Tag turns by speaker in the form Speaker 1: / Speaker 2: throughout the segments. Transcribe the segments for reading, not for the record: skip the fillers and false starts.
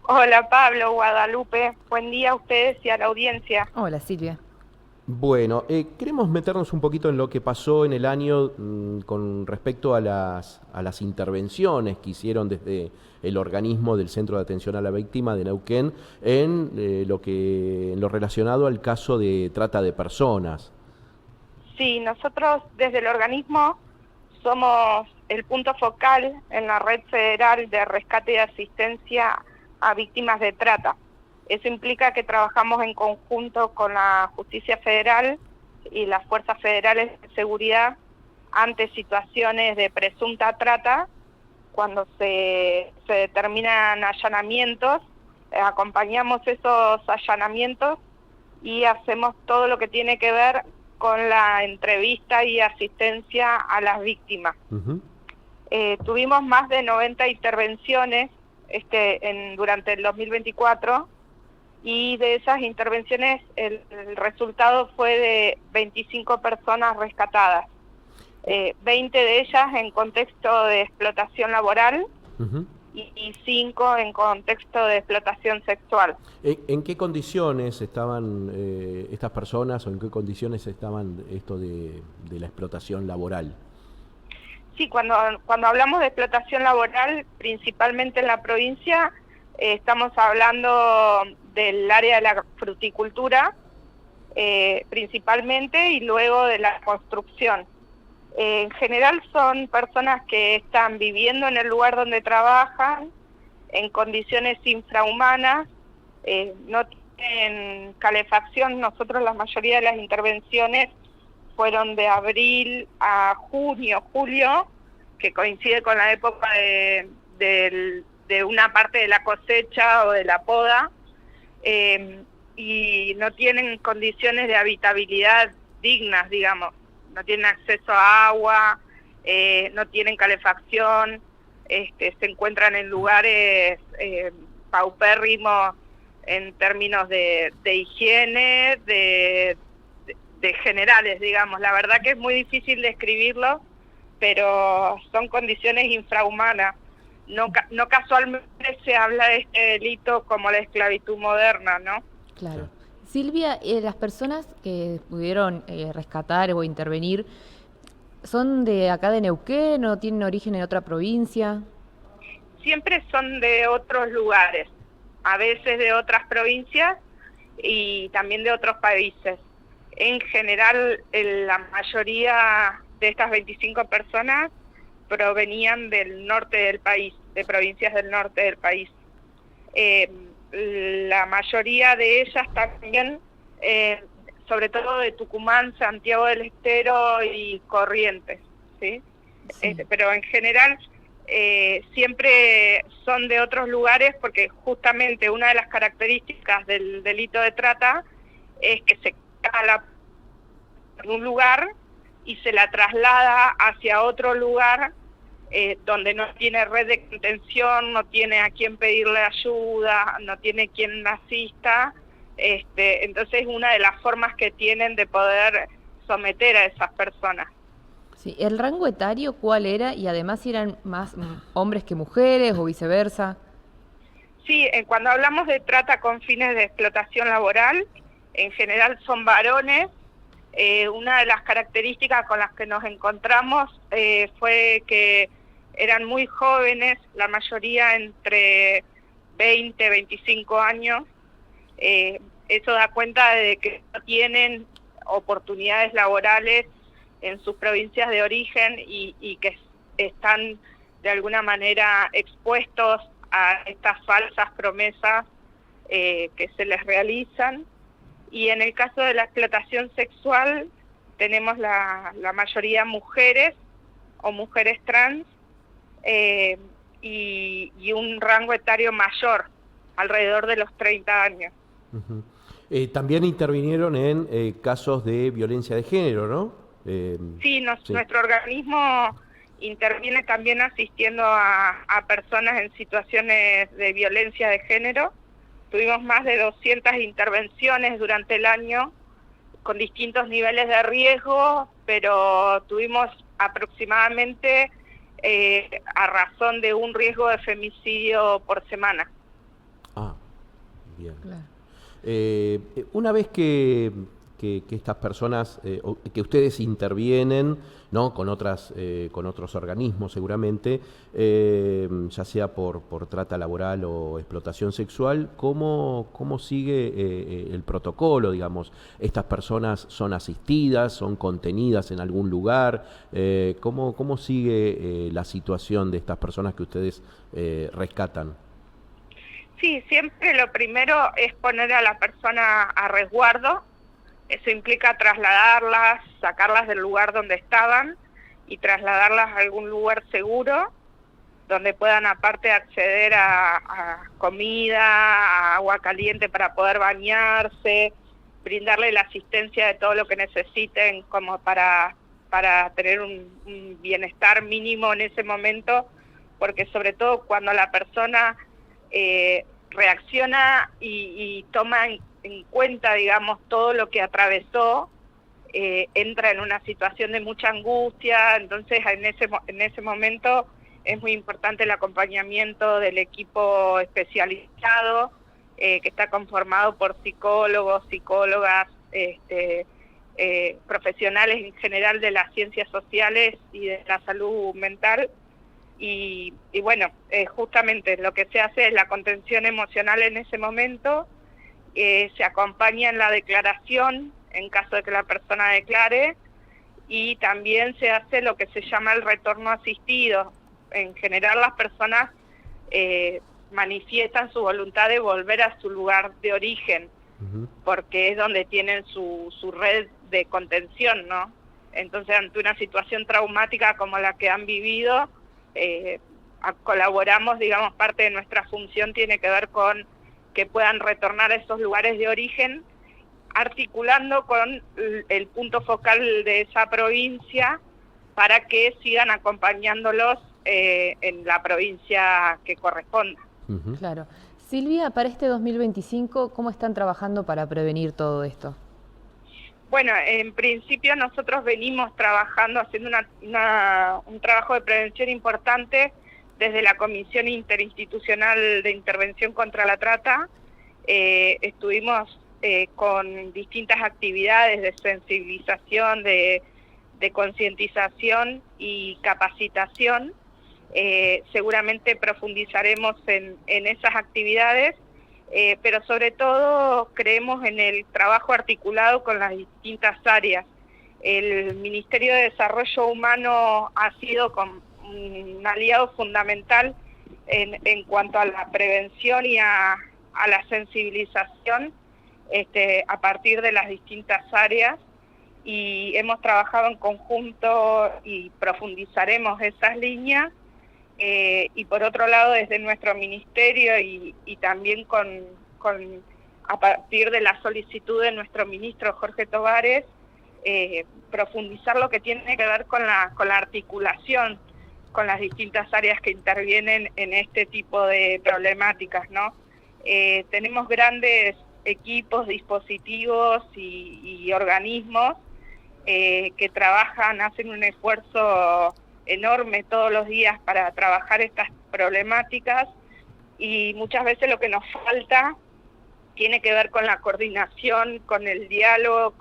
Speaker 1: Hola Pablo, Guadalupe, buen día a ustedes y a la audiencia.
Speaker 2: Hola Silvia.
Speaker 3: Bueno, queremos meternos un poquito en lo que pasó en el año con respecto a las intervenciones que hicieron desde el organismo del Centro de Atención a la Víctima de Neuquén en lo relacionado al caso de trata de personas.
Speaker 1: Sí, nosotros desde el organismo somos el punto focal en la red federal de rescate y asistencia a víctimas de trata. Eso implica que trabajamos en conjunto con la Justicia Federal y las Fuerzas Federales de Seguridad ante situaciones de presunta trata. Cuando se determinan allanamientos, acompañamos esos allanamientos y hacemos todo lo que tiene que ver con la entrevista y asistencia a las víctimas.
Speaker 3: Ujú.
Speaker 1: Tuvimos más de 90 intervenciones durante el 2024 y de esas intervenciones el resultado fue de 25 personas rescatadas. 20 de ellas en contexto de explotación laboral
Speaker 3: Ujú.
Speaker 1: y 5 en contexto de explotación sexual.
Speaker 3: ¿En qué condiciones estaban estas personas o en qué condiciones estaban esto de la explotación laboral?
Speaker 1: Sí, cuando hablamos de explotación laboral, principalmente en la provincia, estamos hablando del área de la fruticultura, principalmente, y luego de la construcción. En general son personas que están viviendo en el lugar donde trabajan, en condiciones infrahumanas, no tienen calefacción. Nosotros la mayoría de las intervenciones fueron de abril a junio, julio, que coincide con la época de una parte de la cosecha o de la poda, y no tienen condiciones de habitabilidad dignas, digamos. No tienen acceso a agua, no tienen calefacción, se encuentran en lugares paupérrimos en términos de higiene, de generales, digamos. La verdad que es muy difícil describirlo, pero son condiciones infrahumanas. No casualmente se habla de este delito como la esclavitud moderna, ¿no?
Speaker 2: Claro.
Speaker 3: Claro.
Speaker 2: Silvia, las personas que pudieron rescatar o intervenir, ¿son de acá de Neuquén o tienen origen en otra provincia?
Speaker 1: Siempre son de otros lugares, a veces de otras provincias y también de otros países. En general, la mayoría de estas 25 personas provenían del norte del país, de provincias del norte del país. Eh, la mayoría de ellas también, sobre todo de Tucumán, Santiago del Estero y Corrientes, ¿sí?
Speaker 2: Sí.
Speaker 1: Pero en general siempre son de otros lugares, porque justamente una de las características del delito de trata es que se cala en un lugar y se la traslada hacia otro lugar donde no tiene red de contención, no tiene a quién pedirle ayuda, no tiene quien la asista. Entonces es una de las formas que tienen de poder someter a esas personas.
Speaker 2: Sí. ¿El rango etario cuál era? Y además si eran más hombres que mujeres o viceversa.
Speaker 1: Sí, cuando hablamos de trata con fines de explotación laboral, en general son varones. Una de las características con las que nos encontramos fue que eran muy jóvenes, la mayoría entre 20, 25 años. Eso da cuenta de que no tienen oportunidades laborales en sus provincias de origen y que están de alguna manera expuestos a estas falsas promesas que se les realizan. Y en el caso de la explotación sexual tenemos la mayoría mujeres o mujeres trans, y un rango etario mayor, alrededor de los 30 años.
Speaker 3: Ujú. También intervinieron en casos de violencia de género, ¿no?
Speaker 1: Sí,
Speaker 3: Sí.
Speaker 1: nuestro organismo interviene también asistiendo a personas en situaciones de violencia de género. Tuvimos más de 200 intervenciones durante el año con distintos niveles de riesgo, pero tuvimos aproximadamente a razón de un riesgo de femicidio por semana.
Speaker 3: Bien.
Speaker 2: Claro.
Speaker 3: Una vez que estas personas, que ustedes intervienen, ¿no? Con otros organismos seguramente, ya sea por trata laboral o explotación sexual, ¿cómo sigue el protocolo, digamos? ¿Estas personas son asistidas, son contenidas en algún lugar? ¿Cómo sigue la situación de estas personas que ustedes rescatan?
Speaker 1: Sí, siempre lo primero es poner a la persona a resguardo. Eso implica trasladarlas, sacarlas del lugar donde estaban y trasladarlas a algún lugar seguro, donde puedan aparte acceder a comida, a agua caliente para poder bañarse, brindarle la asistencia de todo lo que necesiten como para tener un bienestar mínimo en ese momento, porque sobre todo cuando la persona reacciona y toma en cuenta, digamos, todo lo que atravesó, entra en una situación de mucha angustia. Entonces en ese momento es muy importante el acompañamiento del equipo especializado, que está conformado por psicólogos, psicólogas, profesionales en general de las ciencias sociales y de la salud mental. Y bueno, justamente lo que se hace es la contención emocional en ese momento. Se acompaña en la declaración en caso de que la persona declare, y también se hace lo que se llama el retorno asistido. En general las personas manifiestan su voluntad de volver a su lugar de origen, porque es donde tienen su red de contención, ¿no? Entonces, ante una situación traumática como la que han vivido, colaboramos, digamos, parte de nuestra función tiene que ver con que puedan retornar a esos lugares de origen, articulando con el punto focal de esa provincia para que sigan acompañándolos en la provincia que corresponda.
Speaker 2: Claro. Silvia, para este 2025, ¿cómo están trabajando para prevenir todo esto?
Speaker 1: Bueno, en principio nosotros venimos trabajando, haciendo un trabajo de prevención importante desde la Comisión Interinstitucional de Intervención contra la Trata. Estuvimos con distintas actividades de sensibilización, de concientización y capacitación. Seguramente profundizaremos en esas actividades, pero sobre todo creemos en el trabajo articulado con las distintas áreas. El Ministerio de Desarrollo Humano ha sido un aliado fundamental en cuanto a la prevención y a la sensibilización a partir de las distintas áreas, y hemos trabajado en conjunto y profundizaremos esas líneas. Y por otro lado, desde nuestro ministerio y también a partir de la solicitud de nuestro ministro Jorge Tovares, profundizar lo que tiene que ver con la articulación con las distintas áreas que intervienen en este tipo de problemáticas, ¿no? Tenemos grandes equipos, dispositivos y organismos que trabajan, hacen un esfuerzo enorme todos los días para trabajar estas problemáticas, y muchas veces lo que nos falta tiene que ver con la coordinación, con el diálogo,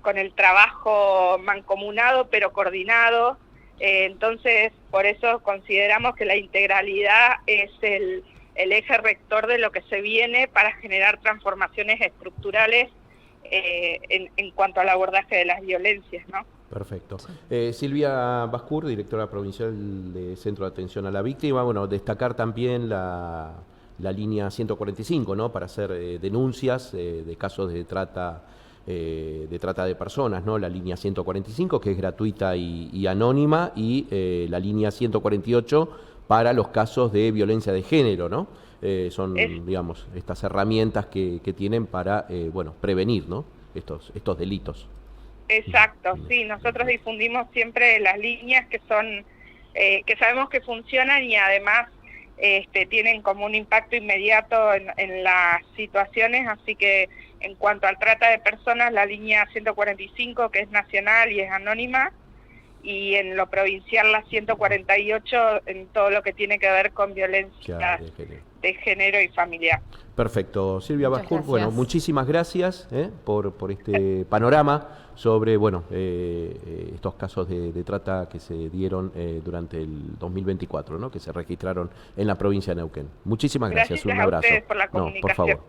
Speaker 1: con el trabajo mancomunado pero coordinado. Entonces, por eso consideramos que la integralidad es el eje rector de lo que se viene para generar transformaciones estructurales en cuanto al abordaje de las violencias, ¿no?
Speaker 3: Perfecto. Silvia Bascur, directora provincial de Centro de Atención a la Víctima. Bueno, destacar también la línea 145, ¿no? Para hacer denuncias de casos de trata de personas, ¿no? La línea 145, que es gratuita y anónima, y la línea 148 para los casos de violencia de género, ¿no? Son, digamos, estas herramientas que tienen para, bueno, prevenir, ¿no? estos delitos.
Speaker 1: Exacto, sí, nosotros difundimos siempre las líneas que son, que sabemos que funcionan y además tienen como un impacto inmediato en las situaciones, así que en cuanto al trata de personas, la línea 145, que es nacional y es anónima, y en lo provincial la 148 en todo lo que tiene que ver con violencia de género y familiar.
Speaker 3: Perfecto. Silvia
Speaker 2: Muchas
Speaker 3: Bascur,
Speaker 2: gracias.
Speaker 3: bueno, muchísimas gracias por este panorama sobre estos casos de trata que se dieron durante el 2024, ¿no? Que se registraron en la provincia de Neuquén. Muchísimas gracias.
Speaker 1: Gracias
Speaker 3: Un
Speaker 1: a
Speaker 3: abrazo.
Speaker 1: ustedes por la
Speaker 3: No, por
Speaker 1: comunicación.
Speaker 3: favor.